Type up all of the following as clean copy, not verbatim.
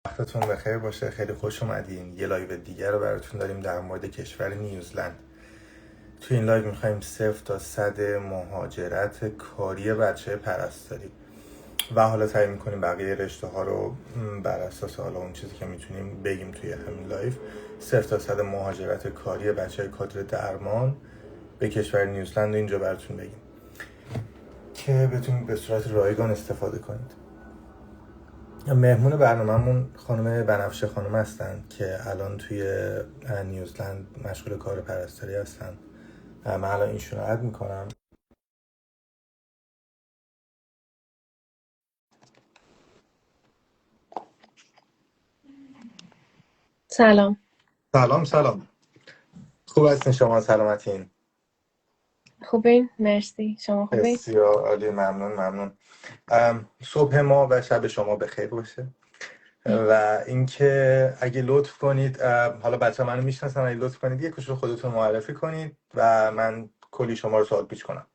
وقتتون بخیر باشه. خیلی خوش اومدین. یه لایو دیگر رو براتون داریم در مورد کشور نیوزلند. تو این لایو میخوایم 0 تا 100 مهاجرت کاری بچه پرستاری و حالا تعیین میکنیم بقیه رشته ها رو بر اساس حالا اون چیزی که میتونیم بگیم توی همین لایو. 0 تا 100 مهاجرت کاری بچه کادر درمان به کشور نیوزلند رو اینجا براتون بگیم که بتونید به صورت رایگان استفاده کنید. مهمون برنامه‌مون خانم بنفشه خانم هستن که الان توی نیوزلند مشغول کار پرستاری هستن. من الان ایشون رو اد میکنم. سلام. سلام. خوب هستین شما؟ سلامتین؟ خوبین؟ مرسی. شما خوبین؟ بسیار عالی. ممنون. صبح ما و شب شما بخیر باشه. و اینکه اگه لطف کنید، حالا بچه منو میشناسن، اگه لطف کنید یه کوچولو خودتون معرفی کنید و من کلی شما رو سوال پیچ کنم.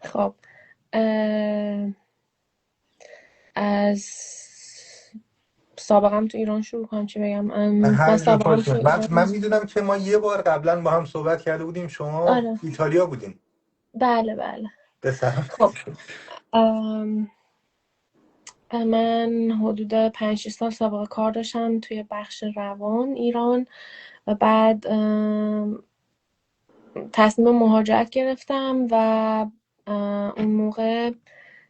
خب از سابقم تو ایران شروع کنم چی بگم؟ هر من جور سابقم خوش تو من ایران. میدونم که ما یه بار قبلا با هم صحبت کرده بودیم. شما آره، ایتالیا بودین. بله. به سلامت. خب من حدود 5-6 سال سابقه کار داشتم توی بخش روان ایران و بعد تصمیم مهاجرت گرفتم و اون موقع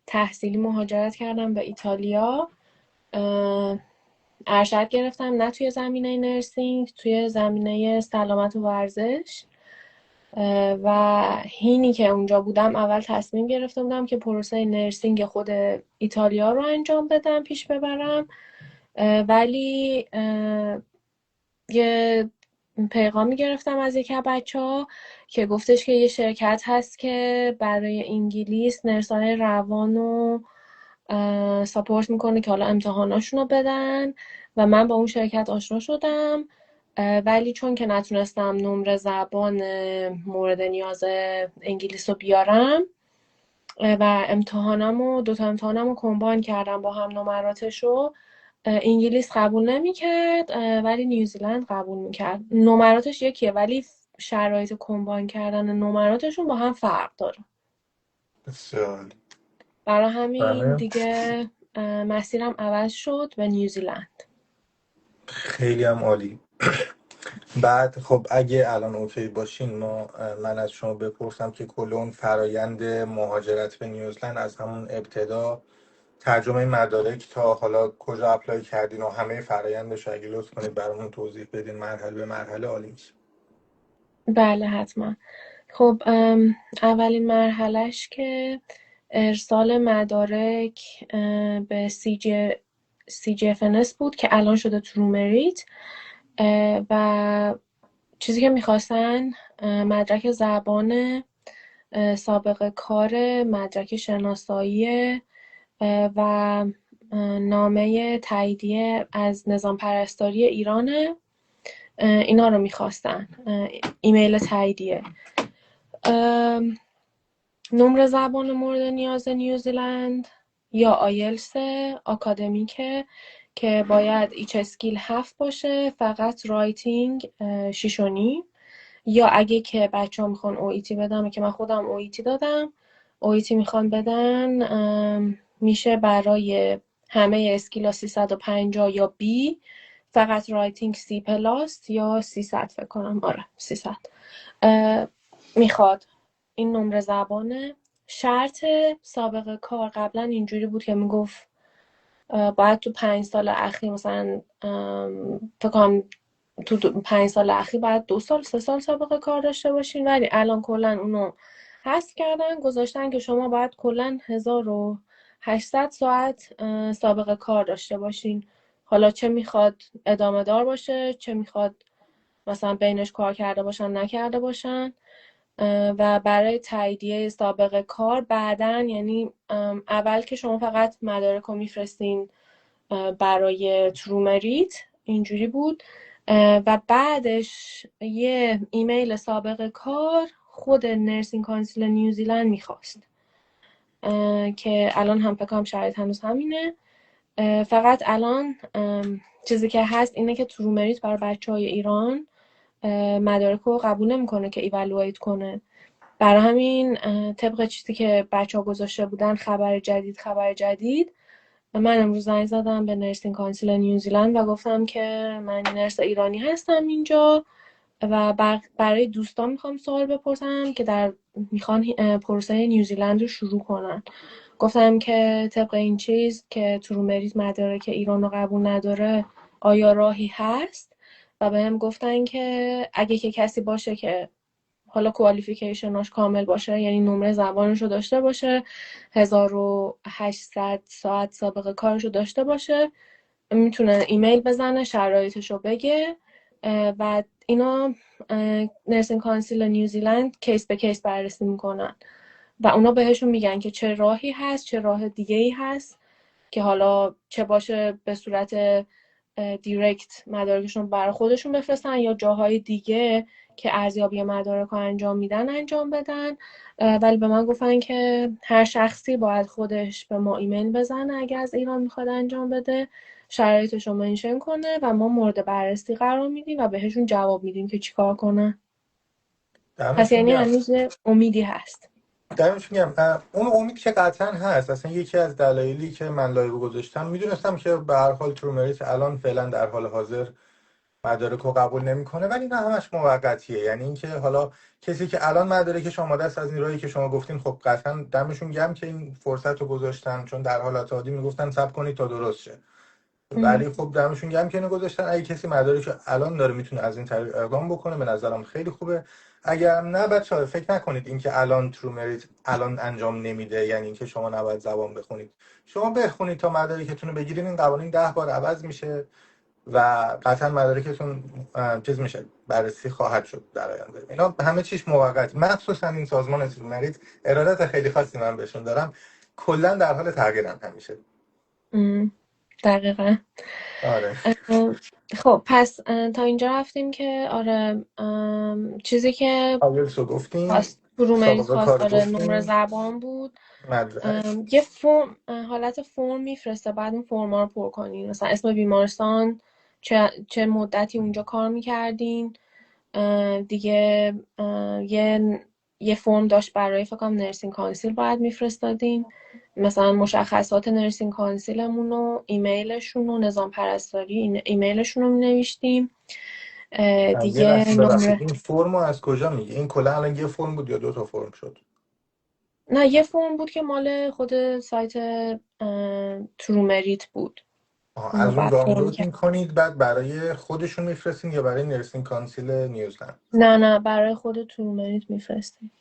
تحصیلی مهاجرت کردم به ایتالیا. ارشد گرفتم، نه توی زمینه نرسینگ، توی زمینه سلامت و ورزش. و هینی که اونجا بودم اول تصمیم گرفته بودم که پروسه نرسینگ خود ایتالیا رو انجام بدم، پیش ببرم. ولی یه پیغامی گرفتم از یکی از بچه‌ها که گفتش که یه شرکت هست که برای انگلیس نرسای روان رو ساپورت میکنه که حالا امتحاناشون رو بدن و من با اون شرکت آشنا شدم. ولی چون که نتونستم نمره زبان مورد نیاز انگلیس رو بیارم و دوتا امتحانم رو کمباین کردم با هم نمراتش رو، انگلیس قبول نمیکرد ولی نیوزیلند قبول میکرد. نمراتش یکیه ولی شرایط کمباین کردن نمراتشون با هم فرق داره. بسیار برای همین بله. دیگه مسیرم عوض شد به نیوزیلند. خیلی هم عالی. بعد خب اگه الان اوکی باشین من از شما بپرسم که کل اون فرایند مهاجرت به نیوزلند از همون ابتدا، ترجمه مدارک تا حالا کجا اپلای کردین و همه فرایندش اگه لطف کنید برامون توضیح بدین مرحله به مرحله، عالی میشه. بله حتما. خب اولین مرحلهش که ارسال مدارک به CGFNS بود که الان شده ترومریت. و چیزی که میخواستن مدرک زبان، سابقه کار، مدرک شناسایی و نامه تاییدیه از نظام پرستاری ایرانه. اینا رو میخواستن، ایمیل تاییدیه. نمره زبان مورد نیاز نیوزیلند یا آیلتس آکادمیکه که باید ایچ اسکیل 7 باشه، فقط رایتینگ 6.5. یا اگه که بچه ها میخوان اویتی بدم که من خودم اویتی دادم، اویتی میخوان بدن، میشه برای همه اسکیلا 350 یا بی، فقط رایتینگ سی پلاس یا 300 فکر کنم. آره 300 میخواد. این نمره زبانه. شرط سابقه کار قبلا اینجوری بود که میگفت باید تو 5 سال اخیر مثلا فکر کنم تو 5 سال اخیر باید 2 سال 3 سال سابقه کار داشته باشین، ولی الان کلا اونو حذف کردن، گذاشتن که شما باید کلا 1800 ساعت سابقه کار داشته باشین. حالا چه میخواد ادامه دار باشه، چه میخواد مثلا بینش کار کرده باشن نکرده باشن. و برای تاییدیه سابقه کار بعدن، یعنی اول که شما فقط مدارک رو میفرستین برای ترومریت، اینجوری بود. و بعدش یه ایمیل سابقه کار خود نرسینگ کانسیل نیوزیلند میخواست. که الان هم فکر کنم شرایط هنوز همینه. فقط الان چیزی که هست اینه که ترومریت برای بچه‌های ایران مدارک رو قبول نمیکنه که ایوالویت کنه. برای همین طبق چیزی که بچه‌ها گذاشته بودن خبر جدید من امروز زنگ زدم به نرسینگ کانسیل نیوزیلند و گفتم که من نرس ایرانی هستم اینجا و برای دوستان میخوام سوال بپرسم که میخوان پروسه نیوزیلند رو شروع کنن. گفتم که طبق این چیز که ترومریت مدارک ایران رو قبول نداره آیا راهی هست و بهم گفتن که اگه که کسی باشه که حالا کوالیفیکیشناش کامل باشه، یعنی نمره زبانش رو داشته باشه، 1800 ساعت سابقه کارش رو داشته باشه، میتونه ایمیل بزنه شرایطش رو بگه و اینا نرسینگ کانسیل نیوزیلند کیس به کیس بررسی میکنن و اونا بهشون میگن که چه راهی هست، چه راه دیگه ای هست که حالا چه باشه به صورت دیرکت مدارکشون برای خودشون بفرستن یا جاهای دیگه که ارزیابی مدارک رو انجام میدن انجام بدن. ولی به من گفتن که هر شخصی باید خودش به ما ایمیل بزنه اگه از ایران میخواد انجام بده، شرایطش رو منشن کنه و ما مورد بررسی قرار میدیم و بهشون جواب میدیم که چیکار کنن. پس دمتون یعنی گرم. هنوز امیدی هست. دمتون گرم. اون امید که قطعا هست. اصلا یکی از دلایلی که من لایو گذاشتم میدونستم که به هر حال ترومریت الان فعلا در حال حاضر مدارک رو قبول نمیکنه، ولی نه همش موقتیه. یعنی اینکه حالا کسی که الان مدارکش آماده است از این راهی که شما گفتین، خب قطعا دمشون گرم که این فرصت رو گذاشتن، چون در حالت عادی میگفتن صبر کنید تا درست شه. ام. ولی خب دمشون گرم که اینو گذاشتن. اگه کسی مدارک رو الان داره میتونه از این طریق اقدام بکنه، به نظرم خیلی خوبه. اگر نه بچه‌ها فکر نکنید اینکه الان ترومریت الان انجام نمیده یعنی اینکه شما نباید زبان بخونید. شما بخونید تا مدارکتون رو بگیرین. این قوانین 10 بار عوض میشه و قطعا مدارکتون چیز میشه، بررسی خواهد شد در آینده. اینا همه چیش موقت، مخصوصا این سازمان ترومریت ارادت خیلی خاصی من بهشون دارم، کلا در حال تغییرن همیشه. ام. دقیقا. آره. خب پس تا اینجا رفتیم که آره چیزی که آیلتس رو گفتیم، خواست برومریز سابقه خواست کار آره نمره گفتیم، زبان بود. مدرک. یه فرم حالت فرم میفرسته بعد اون فرما رو پر کنین، مثلا اسم بیمارستان، چه مدتی اونجا کار میکردین دیگه. یه فرم داشت برای فکر کنم نرسینگ کانسیل باید میفرستادین، مثلا مشخصات نرسینگ کانسیلمون و ایمیلشون و نظام پرستاری ایمیلشون رو مینوشتیم یه دیگه لحظه ببخشید، نمره. این فرم رو از کجا میگه؟ این کلا الان یه فرم بود یا دو تا فرم شد؟ نه یه فرم بود که مال خود سایت ترومریت بود، اونو از اون بعد فرم دانلود کرد. میکنید بعد برای خودشون میفرستین یا برای نرسینگ کانسیل نیوزلند؟ نه برای خود ترومریت میفرستیم.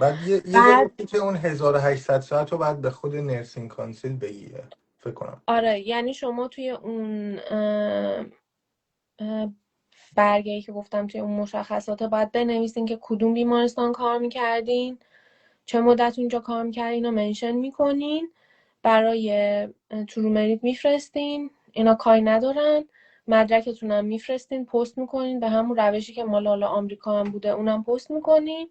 بعد یه جا بعد گفتی که اون 1800 ساعت رو بعد به خود نرسینگ کانسیل بگیه فکر کنم. آره یعنی شما توی اون اه، برگه‌ای که گفتم توی اون مشخصات باید بنویسین که کدوم بیمارستان کار میکردین، چه مدت اونجا کار میکردین رو منشن میکنین، برای ترومریت میفرستین، اینا کاری ندارن. مدرکتون هم میفرستین پست میکنین به همون روشی که مال حالا آمریکا هم بوده اونم پست میکنین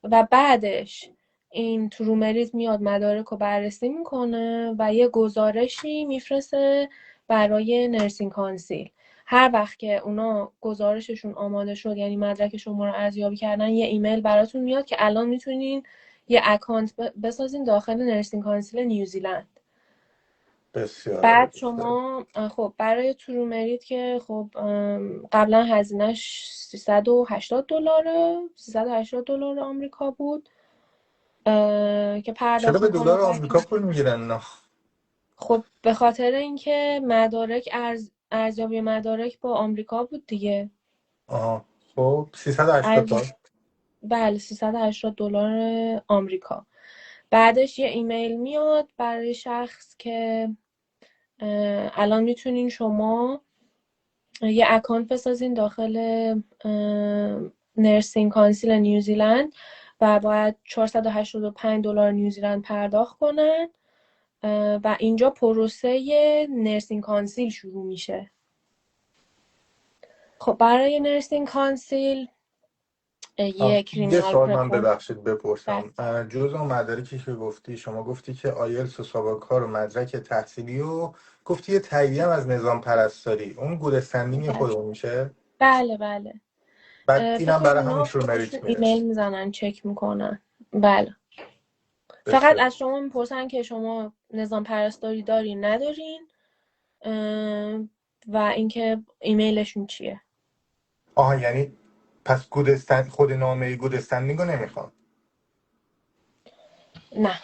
و بعدش این ترومریت میاد مدارک رو بررسی میکنه و یه گزارشی میفرسته برای نرسینگ کانسیل. هر وقت که اونا گزارششون آماده شد یعنی مدرک شما رو ارزیابی کردن یه ایمیل براتون میاد که الان میتونین یه اکانت بسازین داخل نرسینگ کانسیل نیوزیلند. بسیار عالی. بعد شما خب برای ترومریت که خب قبلا هزینهش $380 $380 آمریکا بود که چرا پرداخت به میکنه دلار آمریکا پول میگیرن نه؟ خب به خاطر اینکه مدارک ارزیابی مدارک با آمریکا بود دیگه. آها. خب 380 ارز... تا. بله $380 آمریکا. بعدش یه ایمیل میاد برای شخص که الان میتونین شما یه اکانت بسازین داخل نرسینگ کانسیل نیوزیلند و باید $485 نیوزیلند پرداخت کنن و اینجا پروسه نرسینگ کانسیل شروع میشه. خب برای نرسینگ کانسیل یه یه کریمینال سوال من رکورد. ببخشید بله بپرسم، جزء اون مدارکی که گفتی، شما گفتی که آیلتس و سابقه کار و مدرک تحصیلی و گفتی یه تاییدیه هم از نظام پرستاری، اون گود استندینگ بله خودمون میشه؟ بله بله. بعد فکر اینم کنم برای همون اونا ترو خودشون مریت میره؟ ایمیل میزنن چک میکنن. بله. فقط بسیار. از شما میپرسن که شما نظام پرستاری دارین ندارین، و اینکه ایمیلشون چیه. آها، یعنی پس خود نامه گود استندینگ رو نمیخوام؟ نه،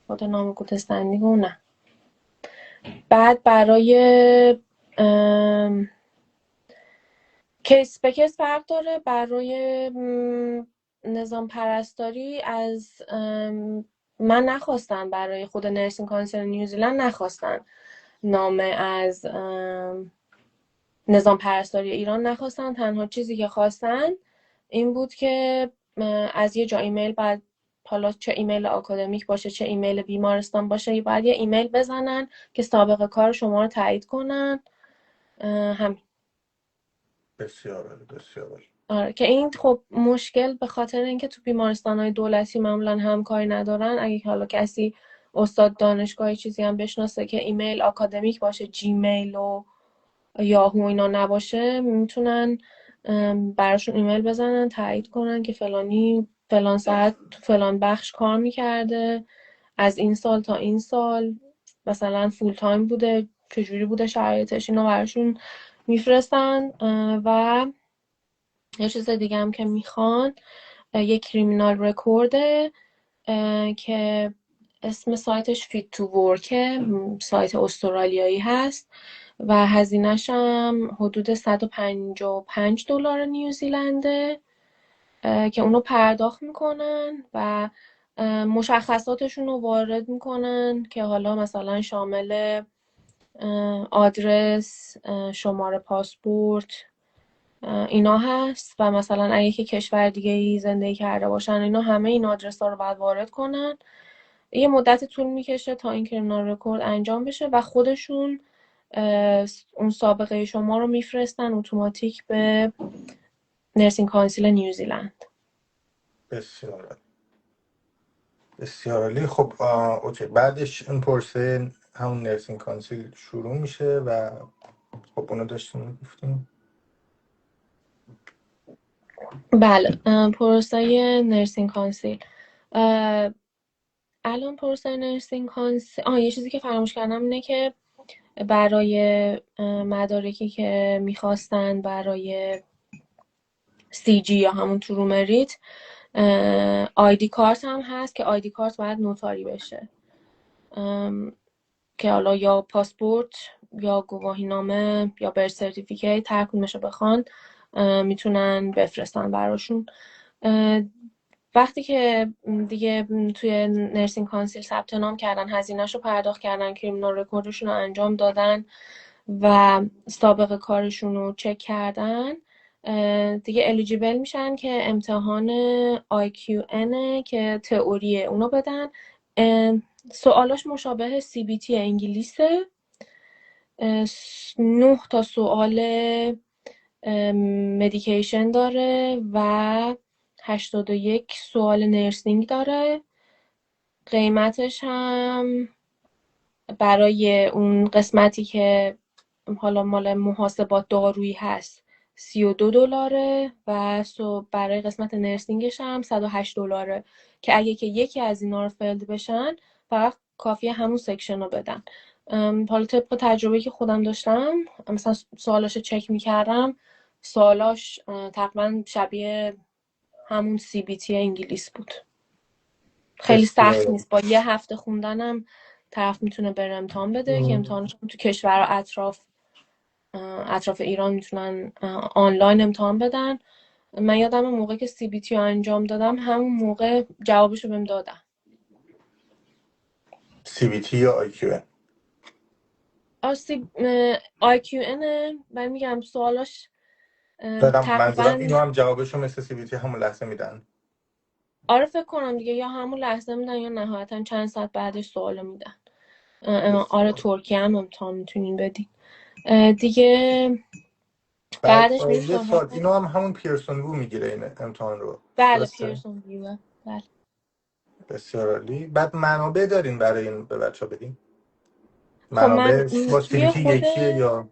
خود نام گود استندینگ رو نه. بعد برای کیس به کیس فرق داره. برای نظام پرستاری از من نخواستن، برای خود نرسینگ کانسل نیوزیلند نخواستن نامه از نظام پرستاری ایران نخواستن. تنها چیزی که خواستن این بود که از یه جا ایمیل، بعد حالا چه ایمیل آکادمیک باشه چه ایمیل بیمارستان باشه، باید یه ایمیل بزنن که سابقه کار شما رو تایید کنن. همین. بسیار عالی، بسیار عالی. آره که این خب مشکل به خاطر اینکه تو بیمارستان‌های دولتی معمولا همکاری ندارن. اگه حالا کسی استاد دانشگاهی چیزی هم بشناسه که ایمیل آکادمیک باشه، جیمیل و یاهو اینا نباشه، میتونن براشون ایمیل بزنن تایید کنن که فلانی فلان ساعت تو فلان بخش کار میکرده، از این سال تا این سال مثلا فول تایم بوده، چجوری بوده شرایطش، اینا براشون میفرستن. و یه چیز دیگه هم که میخوان یه کریمینال رکورده که اسم سایتش فیت تو ورکه، سایت استرالیایی هست و هزینه‌ش هم حدود $155 نیوزیلنده که اونو پرداخت میکنن و مشخصاتشون رو وارد میکنن که حالا مثلا شامل آدرس، شماره پاسپورت، اینا هست. و مثلا اگه که کشور دیگه ای زندگی کرده باشن اینا، همه این آدرس ها رو باید وارد کنن. یه مدت طول میکشه تا این کریمینال رکورد انجام بشه و خودشون اون سابقه شما رو میفرستن اتوماتیک به نرسینگ کانسیل نیوزیلند. بسیار عالی، بسیار عالی. خب اوکی، بعدش این پرسه همون نرسینگ کانسیل شروع میشه و خب اونو داشتیم گفتیم. بله. پروسه نرسینگ کانسیل. الان پروسه نرسینگ کانسیل، یه چیزی که فراموش کردم اینه که برای مدارکی که میخواستن برای CG یا همون ترو مریت، آیدی کارت هم هست که آیدی کارت باید نوتاری بشه، که حالا یا پاسپورت یا گواهینامه یا برث سرتیفیکیت، هر کدومش رو بخوان میتونن بفرستن براشون. وقتی که دیگه توی نرسینگ کانسیل ثبت نام کردن، هزینه‌شو پرداخت کردن، کریمینال رکوردشون رو انجام دادن و سابقه کارشون رو چک کردن، دیگه الیجیبل میشن که امتحان IQN که تئوریه اونو بدن. سوالاش مشابه CBT انگلیسه. 9 تا سوال مدیکیشن داره و 81 سوال نرسینگ داره. قیمتش هم برای اون قسمتی که حالا مال محاسبات دارویی هست $32 و برای قسمت نرسینگش هم $108 که اگه که یکی از اینا رو فیلد بشن فقط کافیه همون سکشن رو بدن. حالا طبق تجربه که خودم داشتم، مثلا سوالاشو چک میکردم، سوالاش تقریبا شبیه همون CBT انگلیس بود. خیلی سخت بسیار نیست، با یه هفته خوندنم طرف میتونه بره امتحان بده که عالی. امتحانش تو کشور اطراف ایران میتونن آنلاین امتحان بدن. من یادم موقع که CBT رو انجام دادم همون موقع جوابشو بهم دادن. CBT یا IQN؟ IQN. من میگم سوالاش دادم، منظورم تقریبا، اینو هم جوابشو مثل CBT همون لحظه میدن. آره فکر کنم دیگه، یا همون لحظه میدن یا نهایتا چند ساعت بعدش سوالو میدن. آره بسیار. ترکیه هم امتحان میتونین بدین دیگه. بعد بعدش میری یه سال سراغ. اینو هم همون پیرسون وو میگیره این امتحان رو، بله درسته؟ پیرسون ویوه. بله. بسیار عالی. بعد منابع دارین برای این به بچه بدین؟ خب من منابع با توی CBT خود یکیه یا؟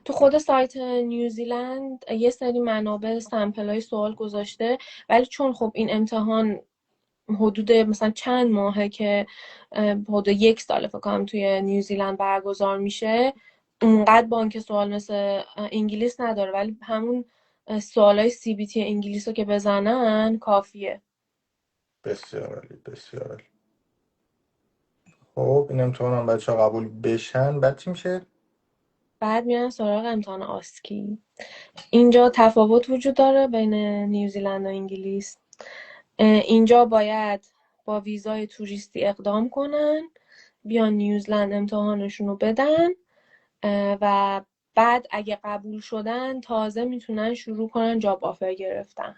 تو خود سایت نیوزیلند یه سری منابع سمپل های سوال گذاشته، ولی چون خب این امتحان حدود مثلا چند ماهه که حدود 1 سال فکر کنم توی نیوزیلند برگزار میشه، اونقدر بانک سوال مثل انگلیس نداره، ولی همون سوالای CBT انگلیس رو که بزنن کافیه. بسیار عالی، بسیار عالی. خب این امتحان هم بچه ها قبول بشن بعد چی میشه؟ بعد میرن سراغ امتحان آسکی. اینجا تفاوت وجود داره بین نیوزیلند و انگلیس. اینجا باید با ویزای توریستی اقدام کنن، بیان نیوزلند امتحانشون رو بدن و بعد اگه قبول شدن تازه میتونن شروع کنن جاب آفر گرفتن.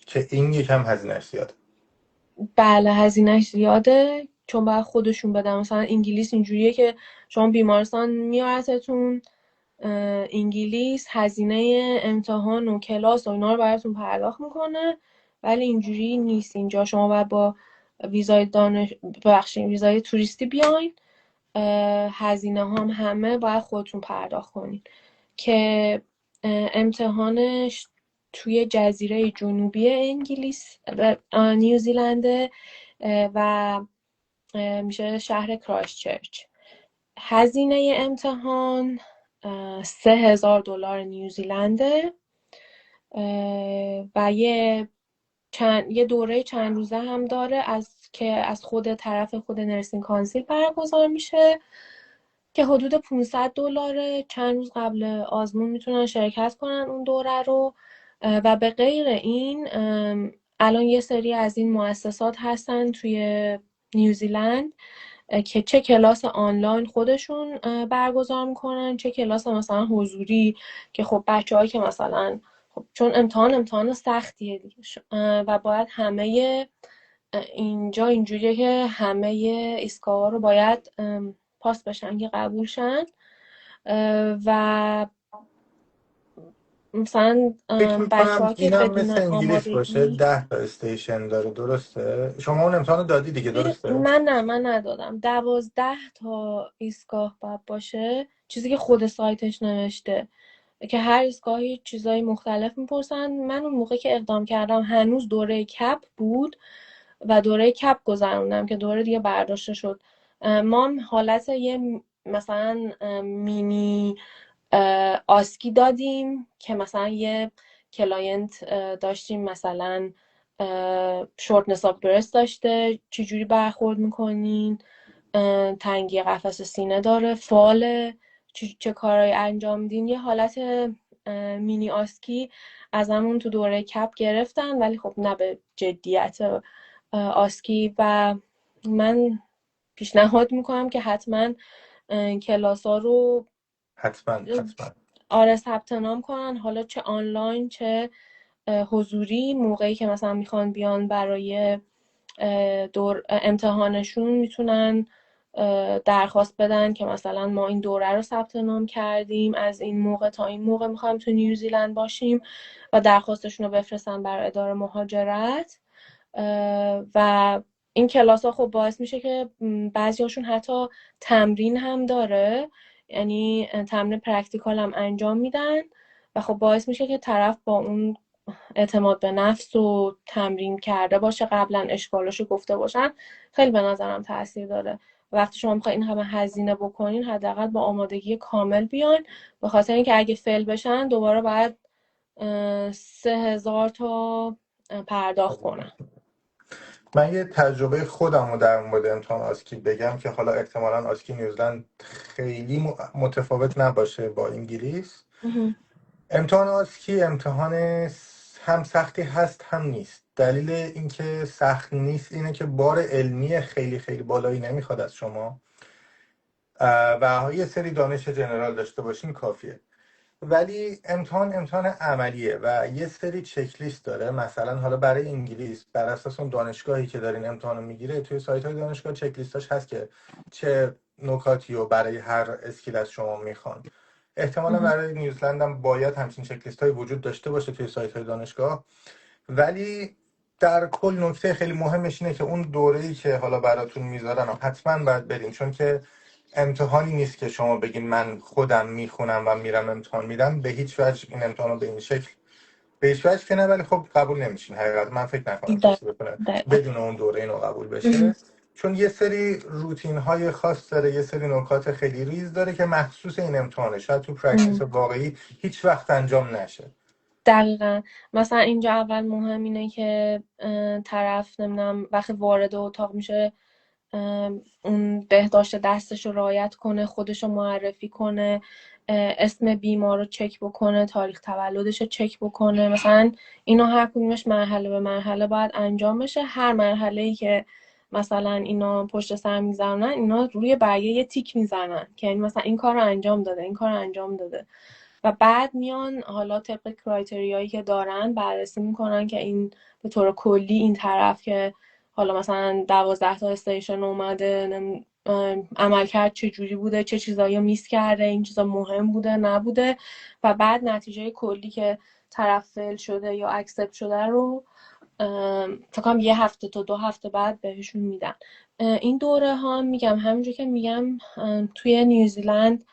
که این یکم هزینه‌اش زیاده. بله هزینهش زیاده، چون باید خودشون بدن. مثلا انگلیس اینجوریه که شما بیمارستان میارتتون انگلیس، هزینه امتحان و کلاس و اینا رو براتون پرداخت میکنه، ولی اینجوری نیست. اینجا شما باید با ویزای ویزای توریستی بیاین، هزینه هم همه باید خودتون پرداخت کنین. که امتحانش توی جزیره جنوبی انگلیس نیوزیلنده و میشه شهر کرایستچرچ. هزینه امتحان $3000 نیوزیلنده و یه دوره چند روزه هم داره از خود طرف خود نرسینگ کانسیل برگزار میشه که حدود $500. چند روز قبل آزمون میتونن شرکت کنن اون دوره رو. و به غیر این الان یه سری از این مؤسسات هستن توی نیوزیلند که چه کلاس آنلاین خودشون برگزار میکنن، چه کلاس مثلا حضوری که خب بچه‌هایی که مثلا خب چون امتحان سختیه دیگه و باید همه اینجا اینجوریه که همه ایستگاه‌ها رو باید پاس بشن که قبول شن و مثلا فکر بچه میکنم ها که اینم بدون مثل انگلیس باشه، آمادگی. 10 تا استیشن داره، درسته؟ شما اون امتحان رو دادی دیگه، درسته؟ من ندادم. 12 تا ایستگاه باید باشه، چیزی که خود سایتش نوشته که هر ایستگاهی چیزای مختلف میپرسن. من اون موقع که اقدام کردم هنوز دوره کپ بود و دوره کپ گذروندم که دوره دیگه برداشته شد. ما هم حالت یه مثلا مینی آسکی دادیم که مثلا یه کلاینت داشتیم مثلا شورتنس آف برست داشته، چجوری برخورد میکنین، تنگی قفس سینه داره، فال، چه کارهایی انجام میدین. یه حالت مینی آسکی از همون تو دوره کپ گرفتن، ولی خب نه به جدیت آسکی. و من پیشنهاد میکنم که حتما کلاس ها رو حتما حتما. آره ثبت نام کنن، حالا چه آنلاین چه حضوری. موقعی که مثلا میخوان بیان برای دور امتحانشون میتونن درخواست بدن که مثلا ما این دوره رو ثبت نام کردیم، از این موقع تا این موقع میخوایم تو نیوزیلند باشیم و درخواستشون رو بفرستن برای اداره مهاجرت. و این کلاس ها خب باعث میشه که بعضیاشون حتی تمرین هم داره، یعنی تمرین پرکتیکال هم انجام میدن و خب باعث میشه که طرف با اون اعتماد به نفس و تمرین کرده باشه، قبلا اشکالاشو گفته باشن. خیلی به نظرم تاثیر داره. وقتی شما میخواین این همه هزینه بکنین حداقل با آمادگی کامل بیاین، به خاطر اینکه اگه فیل بشن دوباره باید 3000 تا پرداخت کنن. من یه تجربه خودم رو در مورد امتحان آسکی بگم که حالا احتمالا آسکی نیوزلند خیلی متفاوت نباشه با انگلیس. امتحان آسکی امتحان هم سختی هست هم نیست. دلیل اینکه سخت نیست اینه که بار علمی خیلی خیلی بالایی نمیخواد از شما و یه سری دانش جنرال داشته باشین کافیه. ولی امتحان عملیه و یه سری چک لیست داره. مثلا حالا برای انگلیس بر اساس اون دانشگاهی که دارین امتحانو میگیره، توی سایت های دانشگاه چک لیستاش هست که چه نکاتی و برای هر اسکیل از شما میخوان. احتمالا مهم. برای نیوزلند هم باید همچین چک لیست های وجود داشته باشه توی سایت های دانشگاه، ولی در کل نکته خیلی مهمش اینه که اون دوره‌ای که حالا براتون میذارن و حتما باید برین، چون که امتحانی نیست که شما بگین من خودم میخونم و میرم امتحان میدم. به هیچ وجه این امتحان رو به این شکل، به هیچ وجه که نه، ولی خب قبول نمیشین. حقیقت من فکر نکنم کسی بتونه دقیقا. بدون اون دوره اینو قبول مهم. بشه، چون یه سری روتین های خاص داره، یه سری نکات خیلی ریز داره که مخصوص این امتحانه، شاید تو پرکتیس مهم. واقعی هیچ وقت انجام نشه. دقیقا. مثلا اینجا اول مهم اینه که طرف نمیدونم وقتی وارد اتاق میشه اون بهداشت دستش رو رعایت کنه، خودش رو معرفی کنه، اسم بیمار رو چک بکنه، تاریخ تولدش رو چک بکنه. مثلا اینا هر کدومش مرحله به مرحله باید انجام بشه. هر مرحله‌ای که مثلا اینا پشت سر میزنن، اینا روی برگه یه تیک میزنن که یعنی مثلا این کار رو انجام داده، این کار رو انجام داده. و بعد میان حالا طبق کرایتریایی که دارن بررسی میکنن که این به طور کلی این طرف که حالا مثلا 12 تا استیشن اومده عملکرد چه جوری بوده، چه چیزایی رو میس کرده، این چیزا مهم بوده نبوده. و بعد نتیجه کلی که طرف فیل شده یا اکسپت شده رو فکر کنم یه هفته تا 2 هفته بعد بهشون میدن. این دوره ها میگم همینجور که میگم توی نیوزیلند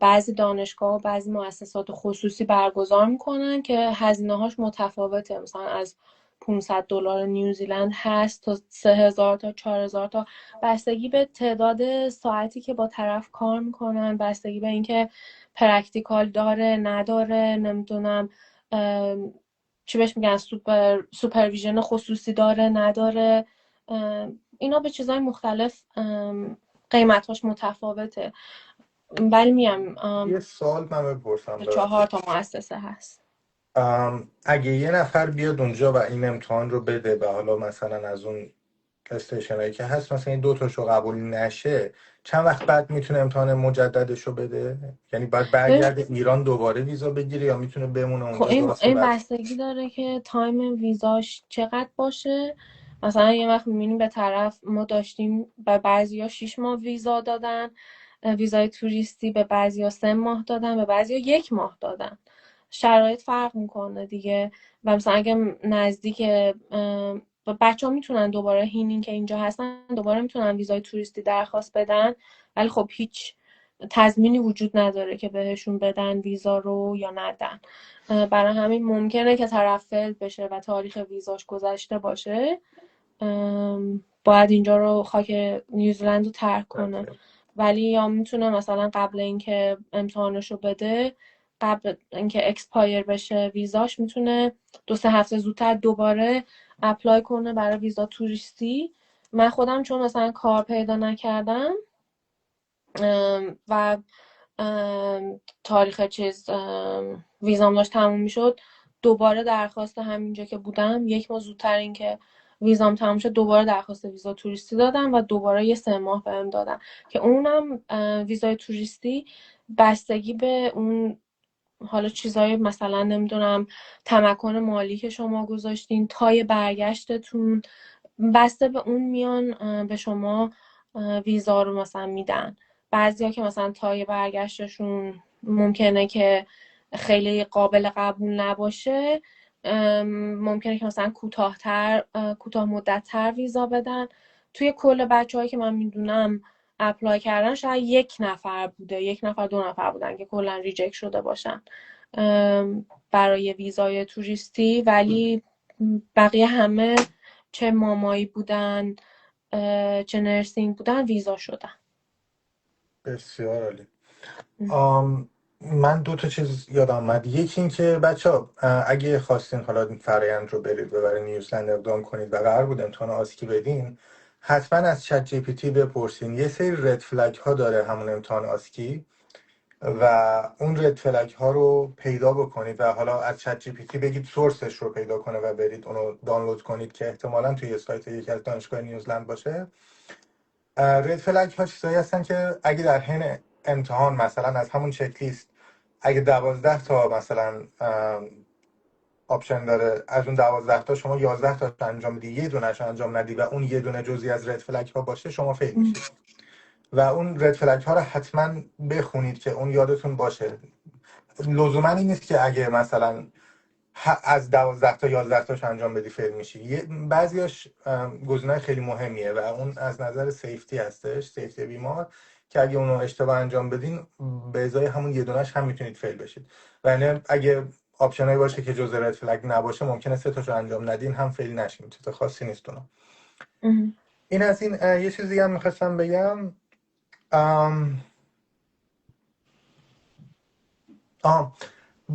بعضی دانشگاه و بعضی مؤسسات خصوصی برگزار میکنن که هزینه هاش متفاوته، مثلا از $500 نیوزیلند هست تا 3000 تا 4000 تا، بستگی به تعداد ساعتی که با طرف کار میکنن، بستگی به اینکه پرکتیکال داره نداره، نمیدونم چی بهش میگن، سوپرویژن خصوصی داره نداره. اینا به چیزهای مختلف قیمتاش متفاوته. ولی میم یه سوال من بپرسم، 4 تا ببخشید. مؤسسه هست. اگه یه نفر بیاد اونجا و این امتحان رو بده و حالا مثلا از اون استیشن هایی که هست مثلا این 2 تاشو قبول نشه، چند وقت بعد میتونه امتحان مجددش رو بده؟ یعنی باید ببین، برگرده ایران دوباره ویزا بگیره یا میتونه بمونه خب اونجا این درست این بعد؟ بستگی داره که تایم ویزاش چقدر باشه. مثلا یه وقت میبینیم به طرف ما داشتیم به بعضیا 6 ماه ویزا دادن، ویزای توریستی، به بعضیا 3 ماه دادن، به بعضیا 1 ماه دادن. شرایط فرق میکنه دیگه. و مثلا اگه نزدیک بچه ها میتونن دوباره هینین که اینجا هستن دوباره میتونن ویزای توریستی درخواست بدن، ولی خب هیچ تضمینی وجود نداره که بهشون بدن ویزا رو یا ندن. برای همین ممکنه که طرف فیل بشه و تاریخ ویزاش گذشته باشه، باید اینجا رو خاک نیوزیلند رو ترک کنه. ولی یا میتونه مثلا قبل اینکه امتحانش رو بده، قبل اینکه اکسپایر بشه ویزاش، میتونه 2-3 هفته زودتر دوباره اپلای کنه برای ویزا توریستی. من خودم چون مثلا کار پیدا نکردم و تاریخ ویزام داشت تموم میشد، دوباره درخواست همینجا که بودم 1 ماه زودتر این که ویزام تموم شد دوباره درخواست ویزا توریستی دادم و دوباره یه 3 ماه بهم دادن که اونم ویزای توریستی بستگی به اون حالا چیزای مثلا نمیدونم تمکن مالی که شما گذاشتین، تای برگشتتون، بسته به اون میان به شما ویزا رو مثلا میدن. بعضیا که مثلا تای برگشتشون ممکنه که خیلی قابل قبول نباشه، ممکنه که مثلا کوتاه مدت‌تر ویزا بدن. توی کل بچه‌هایی که من میدونم اپلای کردن شاید 1 نفر بوده، 1 نفر 2 نفر بودن که کلا ریجکت شده باشن برای ویزای توریستی. ولی بقیه همه چه مامایی بودن چه نرسینگ بودن ویزا شدن. بسیار عالی. من 2 تا چیز یادم آمد. یکی این که بچه ها اگه خواستین حالا این فرایند رو برید و برای نیوزلند اقدام کنید و قرار بود امتحان آسکی بدین، حتما از چت جی پی تی بپرسین. یه سری رد فلگ ها داره همون امتحان آسکی و اون رد فلگ ها رو پیدا بکنید و حالا از چت جی پی تی بگید سورسش رو پیدا کنه و برید اونو دانلود کنید که احتمالاً توی سایت یکی از دانشگاه نیوزلند باشه. رد فلگ ها چیزایی هستن که اگه در حین امتحان مثلا از همون چک لیست اگه 12 تا مثلا آپشن داره، از اون 12 تا شما 11 تا انجام بدی، یه دونهش انجام ندی و اون یه دونه جزئی از رد فلگ ها باشه، شما فیل میشید. و اون رد فلگ ها رو حتما بخونید که اون یادتون باشه. لزوما این نیست که اگه مثلا از 12 تا 11 تاش انجام بدی فیل میشی، بعضیاش گزینه خیلی مهمیه و اون از نظر سیفتی هستش، سیفتی بیمار، که اگه اونو اشتباه انجام بدین به ازای همون یه دونش هم میتونید فیل بشید. و یعنی اگه آپشنایی باشه که جزء رد فلگ نباشه ممکنه 3 تاشو انجام ندین هم فیل نشین، چیز خاصی نیست اونم. این از این. یه چیز دیگه هم میخواستم بگم.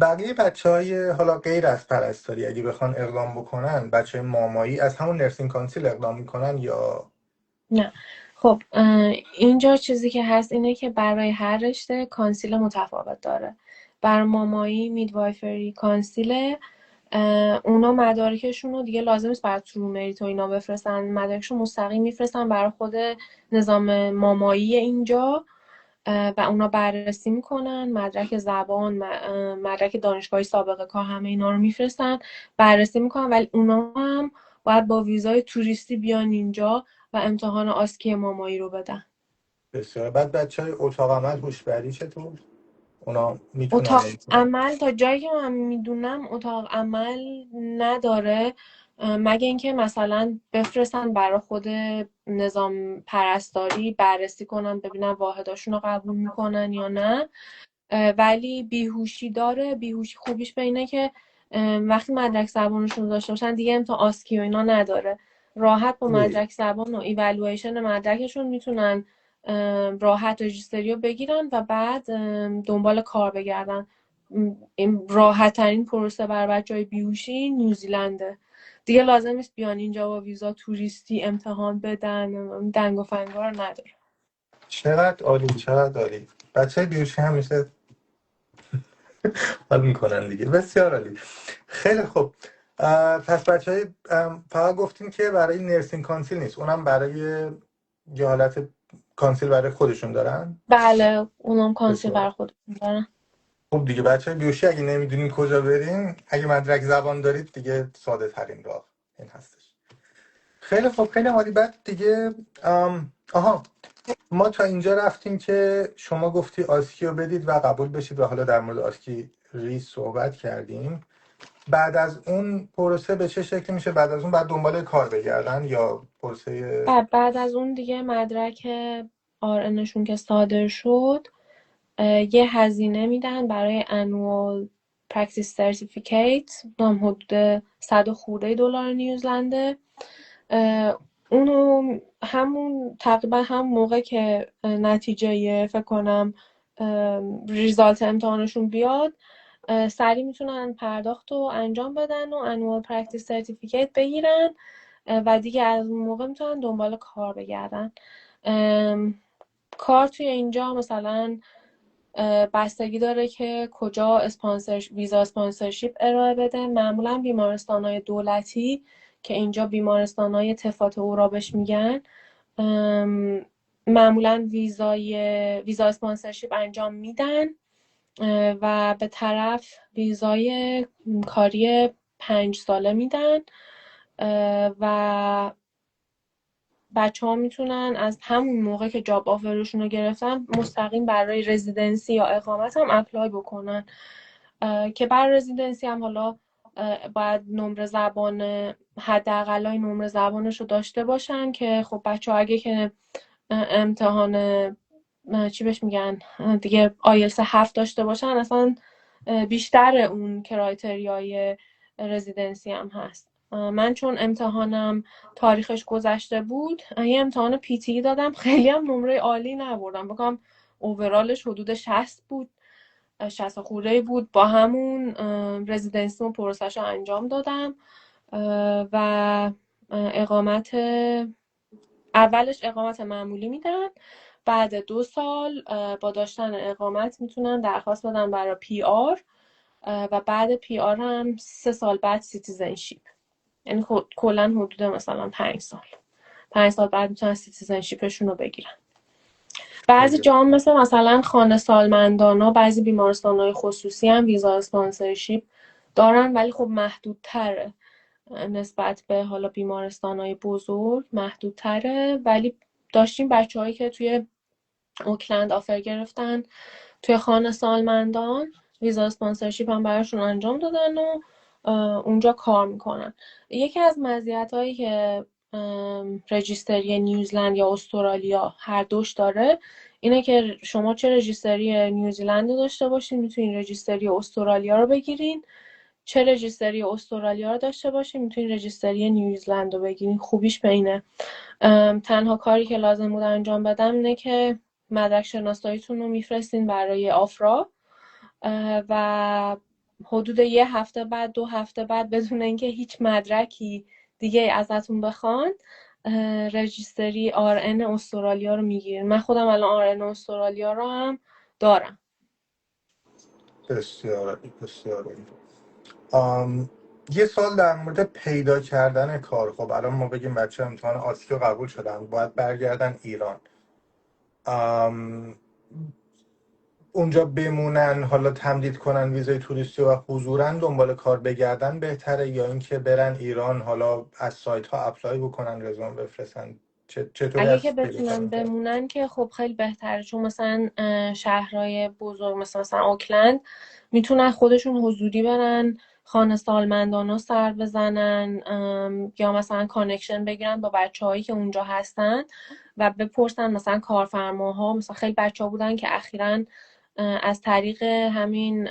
بقیه بچهای حالا غیر از پرستاری اگه بخوان اقدام بکنن، بچهای مامایی از همون نرسینگ کانسیل اقدام میکنن یا نه؟ خب اینجا چیزی که هست اینه که برای هر رشته کانسیل متفاوت داره. بر مامایی میدوایفری کانسیل، اونا مدارکشون رو دیگه لازم نیست برای ترو مریت و اینا بفرستن، مدارکشون مستقیم میفرستن برای خود نظام مامایی اینجا و اونا بررسی میکنن، مدرک زبان، مدرک دانشگاهی سابقه کار، همه اینا رو میفرستن بررسی میکنن، ولی اونا هم باید با ویزای توریستی بیان اینجا و امتحان آسکی مامایی رو بدن. بسیار. بعد بچهای اتاق عمل هوشبری چطور؟ اونا میتونن اتاق نمیتونن؟ عمل تا جایی که من میدونم اتاق عمل نداره، مگه اینکه مثلا بفرستن برای خود نظام پرستاری بررسی کنن ببینن واحداشون رو قبول میکنن یا نه. ولی بیهوشی داره. بیهوشی خوبیش به اینه که وقتی مدرک زبانشون رو داشته باشن دیگه امتحان آسکی و اینا نداره، راحت با مدرک زبان و ایوالویشن مدرکشون میتونن راحت رجیستری رو بگیرن و بعد دنبال کار بگردن. این راحت ترین پروسه برای بچه‌های بیهوشی نیوزیلنده. دیگه لازم نیست بیان اینجا با ویزا توریستی امتحان بدن، دنگ و فنگا رو نداره. چقدر عالی، چقدر عالی. بچه بیوشی همیشه حال میکنن دیگه. بسیار عالی. خیلی خوب. پس بچه های فقط گفتیم که برای نرسینگ کانسیل نیست، اونم برای یه حالت کانسیل برای خودشون دارن. بله اونم کانسیل بسیار برای خودشون دارن. خب دیگه بچه های بیوشی اگه نمیدونین کجا برین، اگه مدرک زبان دارید دیگه ساده ترین راه این هستش. خیلی خب، خیلی عالی. بعد دیگه آها، ما تا اینجا رفتیم که شما گفتی آسکی رو بدید و قبول بشید و حالا در مورد آسکی ری صحبت کردیم. بعد از اون پروسه به چه شکلی میشه؟ بعد از اون بعد دنبال کار بگردن یا پروسه؟ بعد از اون دیگه مدرک RNشون که صادر شد یه هزینه میدن برای annual practice certificate، هم حدود 100 خورده دلار نیوزلنده. اونو همون تقریبا هم موقع که نتیجه فکر کنم ریزالت امتحانشون بیاد سریع میتونن پرداخت رو انجام بدن و annual practice certificate بگیرن و دیگه از اون موقع میتونن دنبال کار بگردن. کار توی اینجا مثلا بستگی داره که کجا ویزا اسپانسرشیپ ارائه بده. معمولا بیمارستان‌های دولتی که اینجا بیمارستان‌های تفات اورا بهش میگن، معمولا ویزا اسپانسرشیپ انجام میدن و به طرف ویزای کاری 5 ساله میدن و بچه ها میتونن از همون موقع که جاب آفرشون رو گرفتن مستقیم برای رزیدنسی یا اقامت هم اپلای بکنن که برای رزیدنسی هم حالا باید نمره زبان، حداقلای نمره زبانش رو داشته باشن که خب بچه ها اگه که امتحان چی بهش میگن دیگه آیلتس 7 داشته باشن اصلا بیشتر اون کرایتریای رزیدنسی هم هست. من چون امتحانم تاریخش گذشته بود یه امتحان پیتی دادم، خیلی هم نمره عالی نبردم، بکنم اوورالش حدود 60 بود، 60 خورده بود. با همون رزیدنسی و پروسش رو انجام دادم و اقامت اولش اقامت معمولی میدن، بعد 2 سال با داشتن اقامت میتونن درخواست بدن برای PR و بعد PR هم 3 سال بعد سیتیزنشیپ، یعنی کلا حدود مثلا 5 سال بعد میتونن سیتیزنشیپشون رو بگیرن. بعضی جاها مثلا خانه سالمندانا، بعضی بیمارستان‌های خصوصی هم ویزا اسپانسرشیپ دارن ولی خب محدودتره نسبت به حالا بیمارستان‌های بزرگ، محدودتره. ولی داشتیم بچه‌هایی که توی اوکلند آفر گرفتن توی خانه سالمندان، ویزا اسپانسرشیپ هم براشون انجام دادن و اونجا کار میکنن. یکی از مزیت‌هایی که رجیستری نیوزلند یا استرالیا هر دوش داره اینه که شما چه رجیستری نیوزیلند رو داشته باشین میتونین رجیستری استرالیا رو بگیرین، چه رجیستری استرالیا رو داشته باشین میتونین رجیستری نیوزیلند رو بگیرین. خوبیش به اینه تنها کاری که لازم بود انجام بدم اینه که مدرک شناساییتون رو میفرستین برای آفرا و حدود یه هفته بعد 2 هفته بعد بدون اینکه هیچ مدرکی دیگه ازتون بخوان رجیستری RN استرالیا رو میگیرین. من خودم الان RN استرالیا رو هم دارم. بسیار عالی، بسیار عالی. یه سال در مورد پیدا کردن کار. خب الان ما بگیم بچه امتحان آسیا قبول شدن باید برگردن ایران، آم، اونجا بمونن حالا تمدید کنن ویزای توریستی و حضوراً دنبال کار بگردن بهتره یا اینکه برن ایران حالا از سایت ها اپلای بکنن رزومه بفرستن؟ چطوری اگه که از پیدا بتونن کردن کرد؟ بمونن که خب خیلی بهتره، چون مثلا شهرهای بزرگ مثلا اوکلند میتونن خودشون حضوری برن خانه سالمندان ها سر بزنن یا مثلا کانکشن بگیرن با بچه هایی که اونجا هستن و بپرسن مثلا کارفرماها. مثلا خیلی بچه ها بودن که اخیراً از طریق همین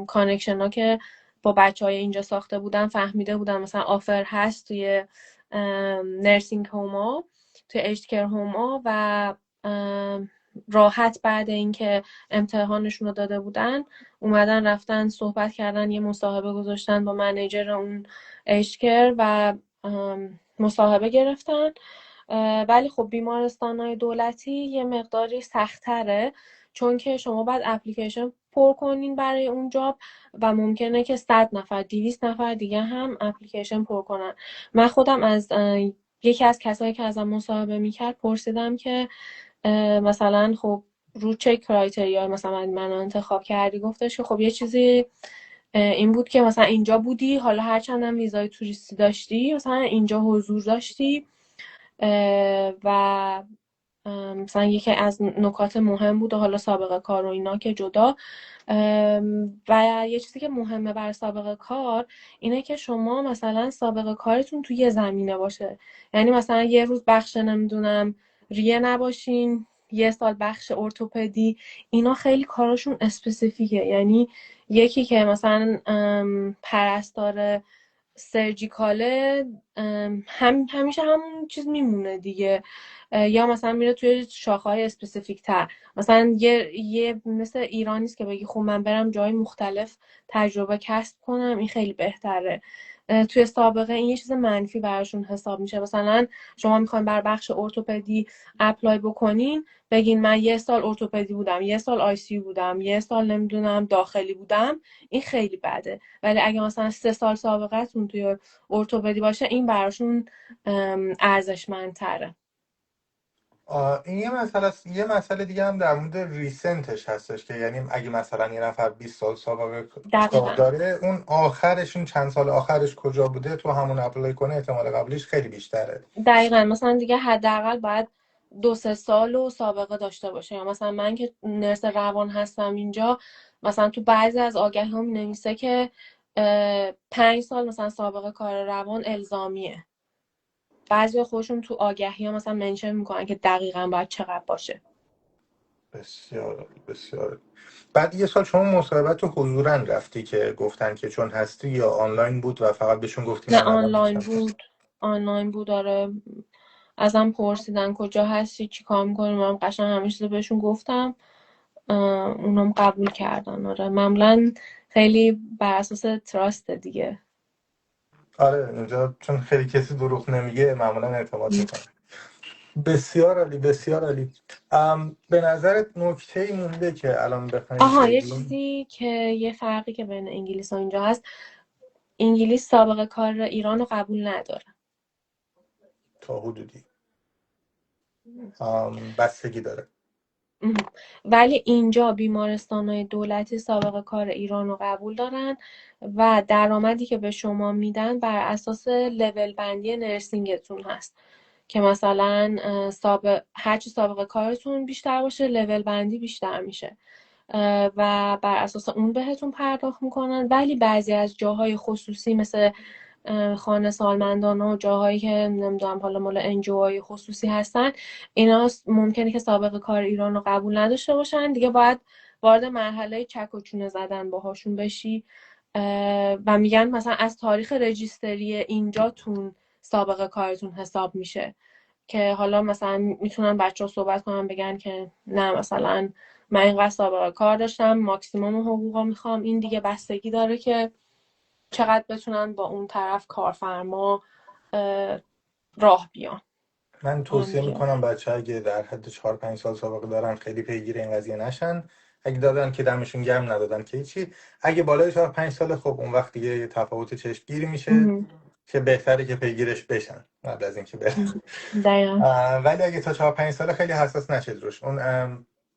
کانکشن ها که با بچه های اینجا ساخته بودن فهمیده بودن مثلا آفر هست توی نرسینگ هوما، توی ایجد کیر هوما و راحت بعد اینکه امتحانشون رو داده بودن اومدن رفتن صحبت کردن، یه مصاحبه گذاشتن با منیجر اون ایجد کیر و مصاحبه گرفتن. ولی خب بیمارستان‌های دولتی یه مقداری سخت‌تره، چون که شما باید اپلیکیشن پر کنین برای اون جاب و ممکنه که 100 نفر 200 نفر دیگه هم اپلیکیشن پر کنن. من خودم از یکی از کسایی که ازم مصاحبه میکرد پرسیدم که مثلا خب رو چه کرایتریا مثلا من انتخاب کردی؟ گفتش که خب یه چیزی این بود که مثلا اینجا بودی، حالا هرچند هم ویزای توریستی داشتی مثلا اینجا حضور داشتی و مثلا یکی از نکات مهم بود و حالا سابقه کار و اینا که جدا. و یه چیزی که مهمه بر سابقه کار اینه که شما مثلا سابقه کارتون توی یه زمینه باشه. یعنی مثلا یه روز بخش نمیدونم ریه نباشین، یه سال بخش ارتوپدی. اینا خیلی کاراشون اسپسیفیکه. یعنی یکی که مثلا پرستار سرجیکاله همیشه همون چیز میمونه دیگه، یا مثلا میره توی شاخه‌های اسپسیفیک تر. مثلا یه مثل ایران نیست که بگی خب من برم جای مختلف تجربه کسب کنم، این خیلی بهتره. توی سابقه این یه چیز منفی براشون حساب میشه. مثلا شما میخواین بر بخش ارتوپدی اپلای بکنین، بگین من یه سال ارتوپدی بودم، یه سال آی سی بودم، یه سال نمیدونم داخلی بودم، این خیلی بده. ولی اگه مثلا 3 سال سابقهتون توی ارتوپدی باشه این براشون ارزشمندتره. این یه مسئله است. یه مسئله دیگه هم در مورد ریسنتش هستش که یعنی اگه مثلا یه نفر 20 سال سابقه کار دقیقا داره اون آخرش، اون چند سال آخرش کجا بوده تو همون اپلای کنه احتمال قبولیش خیلی بیشتره. دقیقا مثلا دیگه حداقل باید 2 3 سال و سابقه داشته باشه. یا مثلا من که نرس روان هستم اینجا، مثلا تو بعضی از آگهی هم نویسه که 5 سال مثلا سابقه کار روان الزامیه. بعضی خودشون تو آگهی ها مثلا منشن میکنن که دقیقا باید چقدر باشه. بسیار عالی، بسیار عالی. بعد یه سال شما مصاحبت رو حضوراً رفتی که گفتن که چون هستی، یا آنلاین بود و فقط بهشون گفتی نه من الان آنلاین میشم؟ بود. آنلاین بود آره. ازم پرسیدن کجا هستی چی کار میکنی، من قشنگ همه چیزو بهشون گفتم. اونم قبول کردن. آره معمولا خیلی بر اساس تراست دیگه. آره اینجا چون خیلی کسی دروغ نمیگه معمولا اعتماد میکنه. بسیار عالی، بسیار عالی. به نظرت نکته ای مونده که الان بخوایم آها یه بگیم؟ چیزی که یه فرقی که بین انگلیس و اینجا هست، انگلیس سابقه کار ایران رو قبول نداره. تا حدودی بستگی داره. مهم. ولی اینجا بیمارستانهای دولتی سابقه کار ایران رو قبول دارن و درآمدی که به شما میدن بر اساس لول بندی نرسینگتون هست. که مثلا هرچی سابقه کارتون بیشتر باشه لول بندی بیشتر میشه و بر اساس اون بهتون پرداخت میکنن. ولی بعضی از جاهای خصوصی مثل خانه سالمندان و جاهایی که نمیدونم حالا مال انجوهای خصوصی هستن، اینا ممکنه که سابقه کار ایران رو قبول نداشته باشن، دیگه باید وارد مرحله چک و چونه زدن باهاشون بشی و میگن مثلا از تاریخ رجیستری اینجاتون سابقه کارتون حساب میشه. که حالا مثلا میتونن بچه ها صحبت کنن بگن که نه مثلا من اینقدر سابقه کار داشتم ماکسیموم حقوقا میخوام. این دیگه بستگی داره که چقدر بتونن با اون طرف کارفرما راه بیان. من اونم توصیه دیگه میکنم بچه اگه در حد 4-5 سال سابقه دارن خیلی پیگیر این قضیه نشن. اگه دادن که دمشون گرم، ندادن که هیچی. اگه بالای 4-5 سال خب اون وقت دیگه یه تفاوت چشمگیری میشه مهم. که بهتره که پیگیرش بشن قبل از اینکه برن. مهم. دقیقا. ولی اگه تا 4-5 ساله خیلی حساس نشید روش. اون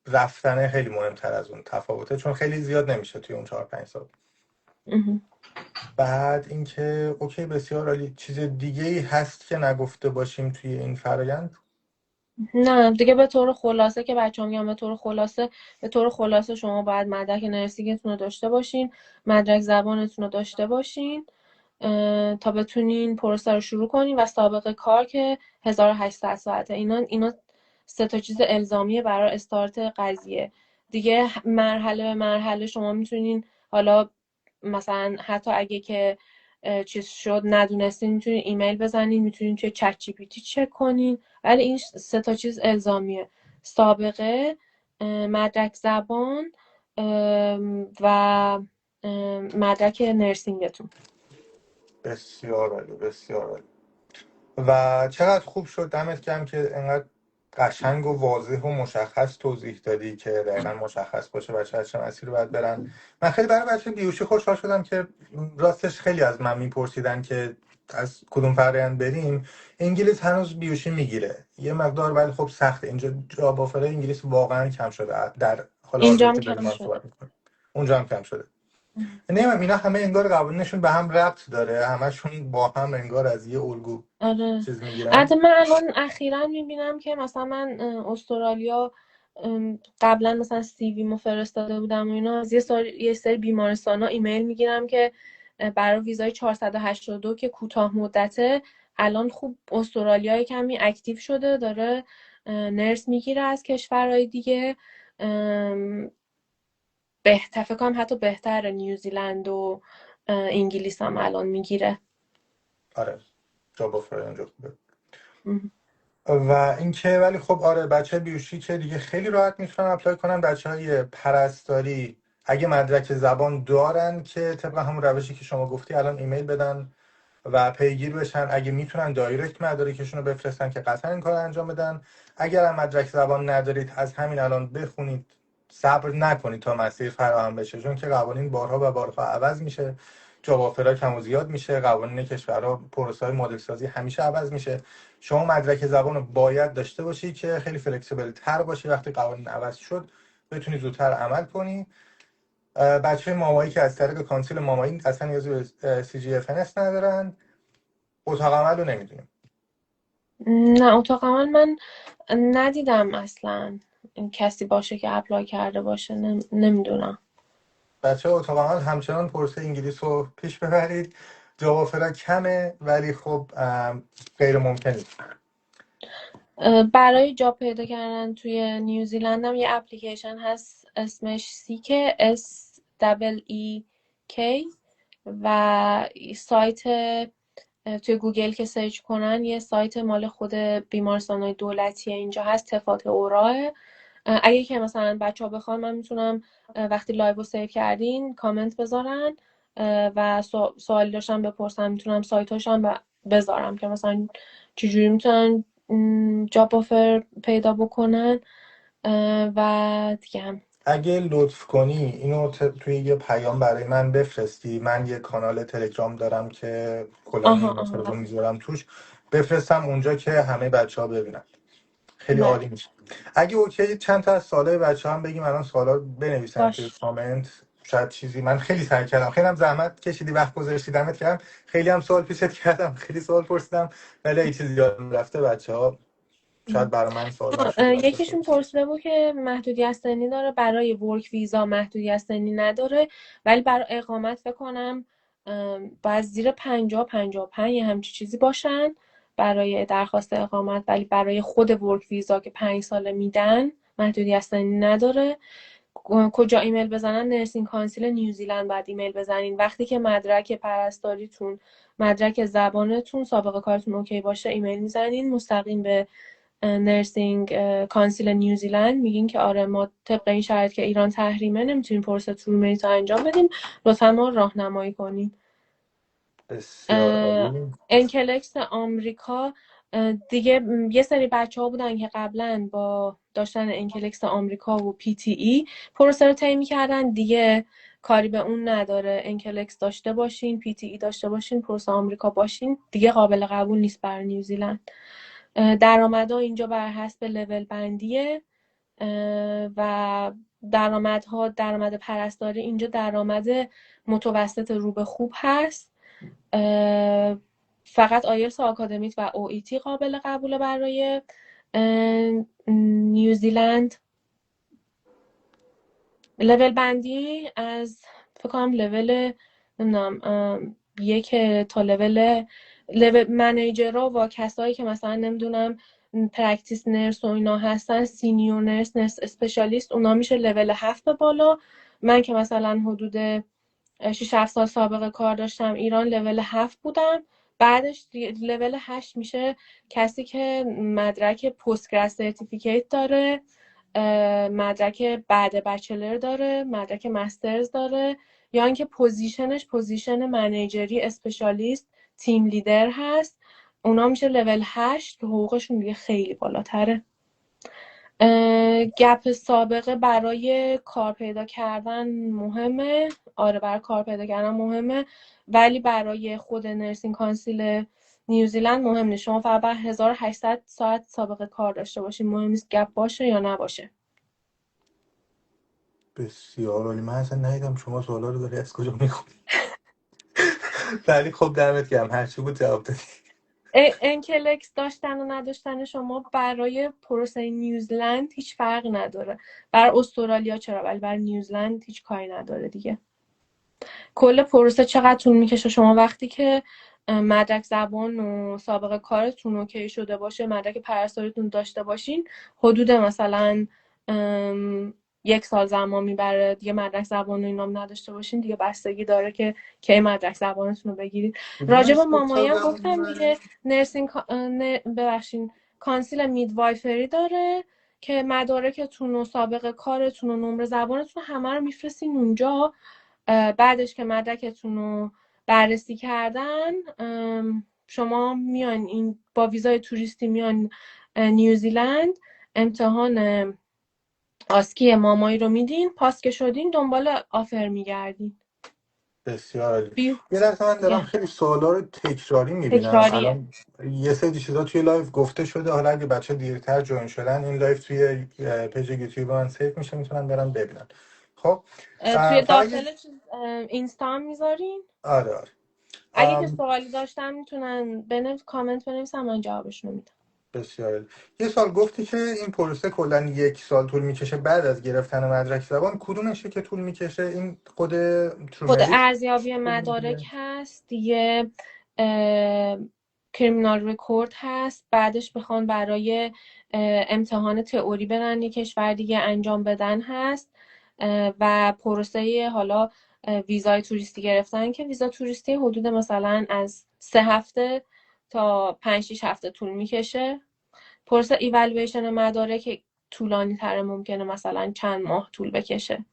رفتنه خیلی مهمتر از اون تفاوته، چون خیلی زیاد نمیشه توی اون 4-5 سال. مهم. بعد اینکه اوکی، بسیار عالی. چیز دیگه ای هست که نگفته باشیم توی این فرایند؟ نه دیگه به طور خلاصه که بچه میگم به طور خلاصه شما باید مدرک نرسینگتون رو داشته باشین، مدرک زبانتون رو داشته باشین تا بتونین پروسه رو شروع کنین و سابقه کار که 1800 ساعته. اینا سه تا چیز الزامیه برای استارت قضیه. دیگه مرحله به مرحله شما میتونین حالا مثلا حتی اگه که چیز شد ندونستین میتونین ایمیل بزنین، میتونین توی چت جی پی تی چک کنین. ولی این سه تا چیز الزامیه: سابقه، مدرک زبان و مدرک نرسینگتون. بسیار عالی، بسیار عالی. و چقدر خوب شد، دمت گرم که انقدر قشنگ و واضح و مشخص توضیح دادی که دقیقا مشخص باشه بچه چه مسیر رو باید برن. من خیلی برای بچه بیوشی خوشحال شدم که راستش خیلی از من میپرسیدن که از کدوم فرآیند بریم. انگلیس هنوز بیوشی میگیره یه مقدار، ولی خب سخته اینجا. جاب آفر انگلیس واقعا کم شده در حال حاضر اینجام که داریم کم ما شده. صحبت میکنیم. اونجا هم کم شده. نمیدونم اینا همه انگار قوانینشون به هم ربط داره، همشون با هم انگار از یه الگو آره. چیز میگیرن. البته من الان اخیرا میبینم که مثلا من استرالیا قبلا مثلا سیویمو فرستاده بودم و اینا، از یه سری بیمارستان ها ایمیل میگیرم که برای ویزای 482 که کوتاه مدته الان خوب استرالیا کمی اکتیو شده، داره نرس میگیره از کشورهای دیگه. بهتر فکر کنم حتی بهتر نیوزیلند و انگلیس هم الان میگیره. آره، جاب آفر اونجا خوبه. و اینکه ولی خب آره، بچه بیوشی که دیگه خیلی راحت میتونن اپلای کنن. بچه های پرستاری اگه مدرک زبان دارن که طبق همون روشی که شما گفتی الان ایمیل بدن و پیگیر بشن. اگه میتونن دایرکت مدارکشون رو بفرستن که قطعا این کار انجام بدن. اگر هم مدرک زبان ندارید از همین الان بخونید، صبر نکنید تا مسیر فراهم بشه، چون که قوانین بارها و بارها عوض میشه. جاب آفرها کم و زیاد میشه، قوانین کشورها، پروسه‌های مدل سازی همیشه عوض میشه. شما مدرک زبان رو باید داشته باشی که خیلی فلکسیبل تر باشی، وقتی قوانین عوض شد بتونی زودتر عمل کنی. بچه مامایی که از طریق کانسیل مامایی اصلا نیازی به CGFNS ندارن. اتاق عمل رو نمیدونیم. نه اتاق عمل من ندیدم اصلا این کسی باشه که اپلای کرده باشه. نمیدونم. بچه اتاق عمل همچنان پروسه انگلیس رو پیش ببرید. جاب آفرها کمه ولی خب غیر ممکن نیست. برای جاب پیدا کردن توی نیوزیلند هم یه اپلیکیشن هست اسمش سیک SEEK و سایت توی گوگل که سرچ کنن یه سایت مال خود بیمارستان‌های دولتی اینجا هست، تفات اوراه. اگه که مثلا بچه ها بخوان من میتونم وقتی لایو رو سیو کردین کامنت بذارن و سوالی داشتم بپرسم میتونم سایتاش هم بذارم که مثلا چجوری میتونن جاب آفر پیدا بکنن و دیگه هم. اگه لطف کنی اینو توی یه پیام برای من بفرستی، من یه کانال تلگرام دارم که کلا آها این مسئله رو آها میذارم توش، بفرستم اونجا که همه بچه ها ببینن. خیلی بله عالی میشه. اگه اوکی چند تا از سوالای بچه هم بگیم الان، سوالا بنویسن توی باش. کامنت. شاید چیزی من خیلی سعی کردم، خیلی هم زحمت کشیدی، وقت گذاشتی، دمت گرم. خیلی هم سوال پیشت کردم، خیلی سوال پرسیدم، ولی اگه چیزی یادم رفته بچه‌ها شاید برای من سوال نشده باشه یکیشون خیلی. پرسیده بود که محدودیت سنی داره، برای ورک ویزا محدودیت سنی نداره، ولی برای اقامت فکر کنم باید زیر 55 یه همچی چیزی باشن برای درخواست اقامت، ولی برای خود ورک ویزا که 5 ساله میدن محدودیت سنی نداره. کجا ایمیل بزنن؟ نرسینگ کانسیل نیوزیلند باید ایمیل بزنین. وقتی که مدرک پرستاریتون، مدرک زبانتون، سابقه کارتون اوکی باشه ایمیل میزنین مستقیم به نرسینگ کانسیل نیوزیلند، میگین که آره ما طبق این شرایط که ایران تحریمه نمیتونیم پروسه تورمریت رو انجام بدیم، لطفا ما راهنمایی کنین. بسیار عالی. انکلکس آمریکا دیگه یه سری بچه ها بودن که قبلا با داشتن انکلکس آمریکا و پی تی ای پروسه رو طی می‌کردن، دیگه کاری به اون نداره. انکلکس داشته باشین، پی تی ای داشته باشین، پروسه آمریکا باشین، دیگه قابل قبول نیست برای نیوزیلند. درآمدها اینجا بر حسب لول بندیه و درآمدها، درآمد پرستاری اینجا درآمد متوسط رو به خوب هست. فقط آیلتس آکادمیک و او ای تی قابل قبوله برای نیوزیلند. لول بندی از فکر کنم لول نمیدونم 1 تا لول منیجرها و کسایی که مثلا نمیدونم پرکتیس نرس و اینا هستن، سینیور نرس اسپشیالیست، اونا میشه لول 7 به بالا. من که مثلا حدود 6-7 سال سابقه کار داشتم ایران، لول 7 بودم. بعدش لول 8 میشه کسی که مدرک پست گراد سرتیفیکیت داره، مدرک بعد بچلر داره، مدرک مسترز داره، یا اینکه پوزیشنش پوزیشن منیجری اسپشیالیست تیم لیدر هست. اونا میشه لول 8 که حقوقشون دیگه خیلی بالاتره. گپ سابقه برای کار پیدا کردن مهمه. آره برای کار پیدا کردن مهمه، ولی برای خود نرسینگ کانسیل نیوزیلند مهم نیست. شما فقط باید 1800 ساعت سابقه کار داشته باشین، مهم نیست گپ باشه یا نباشه. بسیار عالی. من اصلا ندیدم شما سوالا رو داری از کجا میخونی. ولی خب دمت گرم، هرچی بود جواب دادی. انکلکس داشتن و نداشتن شما برای پروسه نیوزلند هیچ فرق نداره. برای استرالیا چرا، ولی برای نیوزلند هیچ کاری نداره دیگه. کل پروسه چقدر طول میکشه؟ شما وقتی که مدرک زبان و سابقه کارتون اوکی شده باشه، مدرک پرستاریتون داشته باشین، حدود مثلا 1 سال زمان میبره. دیگه مدرک زبان و اینام نداشته باشین دیگه بستگی داره که کی مدرک زبانتون رو بگیرید. راجع به مامایی هم گفتم دیگه، نرسینگ ببخشین کانسیل میدوایفری داره که مدارکتون و سابقه کارتون و نمره زبانتون همه رو میفرستین اونجا. بعدش که مدرکتون رو بررسی کردن، شما میان این با ویزای توریستی میان نیوزیلند، امتحان آسکی مامایی رو میدین، پاس که شدین دنبال آفر میگردین. بسیار عالی. یه لحظه من دارم خیلی سوالا رو تکراری میبینم تکراریه. الان. یه سری چیزا توی لایو گفته شده، حالا اگه بچه دیرتر جوین شدن این لایو توی پیج یوتیوب من سیو میشه، میتونن برن ببینن. خب توی فقط داخل اینستا هم میذارین. آره آره. اگه که سوالی داشتن میتونن کامنت بنویسن، من جوابشون رو میدم. بسیار عالی. یه سال گفتی که این پروسه کلا 1 سال طول میکشه بعد از گرفتن مدرک زبان. کدومشه که طول میکشه؟ این خود خود ترومریت؟ ارزیابی مدارک هست یه کریمینال رکورد هست، بعدش بخوان برای امتحان تئوری برن یه کشور دیگه انجام بدن هست، و پروسه حالا ویزای توریستی گرفتن که ویزا توریستی حدود مثلا از 3 هفته تا 5-6 هفته طول میکشه. پروسه ایوالویشن مدارک طولانی تره، ممکنه مثلا چند ماه طول بکشه.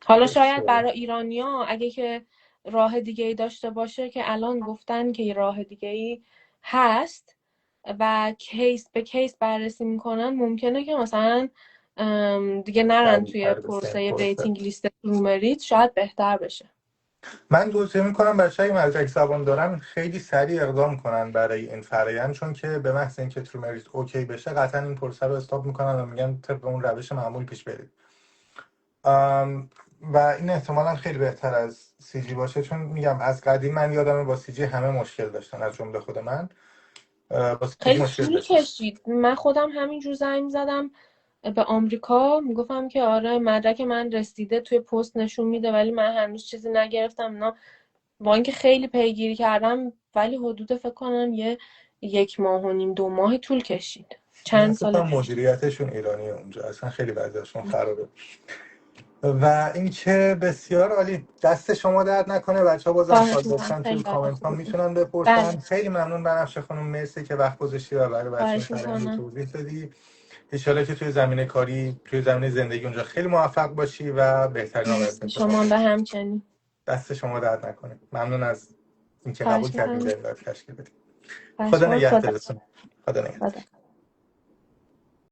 حالا شاید بسیار برای ایرانیا اگه که راه دیگه ای داشته باشه که الان گفتن که راه دیگه ای هست و کیس به کیس بررسی میکنن، ممکنه که مثلا دیگه نرن توی سریع‌تر بشه این پروسه پروسه. ویتینگ لیست رومریت، شاید بهتر بشه. من توصیه میکنم بچه‌ای مدرک زبان دارن خیلی سریع اقدام کنن برای این فرآیند، چون که به محض اینکه ترومریت اوکی بشه قطعا این پروسه رو استاپ میکنن و میگن طبق اون روش معمول پیش برید. و این احتمالا خیلی بهتر از سی جی باشه، چون میگم از قدیم من یادمه با سی جی همه مشکل داشتن از جمله خود من. با سی جی خیلی مشکل طول داشتم. کشید. من خودم همینجور زنگ زدم به آمریکا، میگفتم که آره مدرک من رسیده، توی پست نشون میده، ولی من هنوز چیزی نگرفتم. اینا با اینکه خیلی پیگیری کردم، ولی حدود فکر کنم 1.5 ماه 2 ماه طول کشید. من چند فکر سال کنم پیش. مدیریتشون ایرانیه اونجا، اصلا خیلی وضعشون خرابه. و اینکه بسیار عالی، دست شما درد نکنه. بچه‌ها بازم خواهش سوال میکنم، داشتن توی خیلی کار کامنت ها خوبی بود. میتونن بپرسن. بله، خیلی ممنون بنفشه خانم، مرسی که وقت گذاشتی و برای بچه‌ها خواهش فرآیند میکنم. توضیح دادی. ان که توی زمینه کاری، توی زمینه زندگی اونجا خیلی موفق باشی و بهترین آقایت مرسی، اتفاق شما به بیفته. همچنین. دست شما درد نکنه. ممنون از اینکه قبول خواهش کردین میکنم. بریم تشکیل بدیم. خواهش خدا میکنم. خدا. نگهدارتون. خدا نگهدار. خدا.